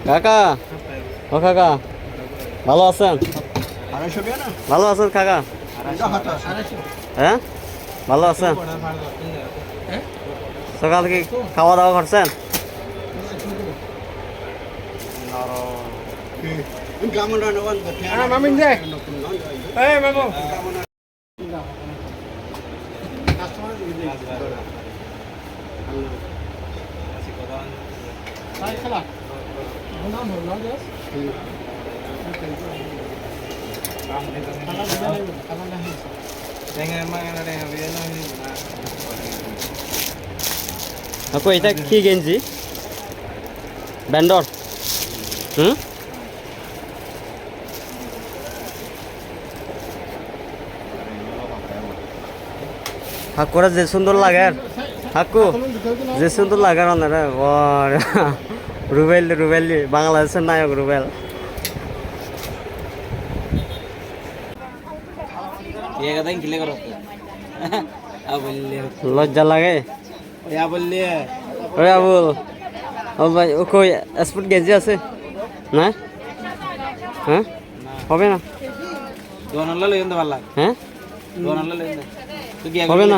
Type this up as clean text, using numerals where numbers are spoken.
কাকা, ও কাকা, ভালো আছেন? ভালো আছেন কাকা? হ্যাঁ, ভালো আছেন? সকাল থেকে খাওয়া দাওয়া করছেন? aku এটা কি গেঞ্জি ব্যান্ডর হাকুরা যে সুন্দর লাগে হাকু যে সুন্দর লাগে রুবেল রুবেল বাংলাদেশের নায়ক রুবেল লজ্জা লাগে ওই আবুল ও ভাই ও কই স্পোর্ট গেঞ্জি আছে না হ্যাঁ হবে না হ্যাঁ হবে না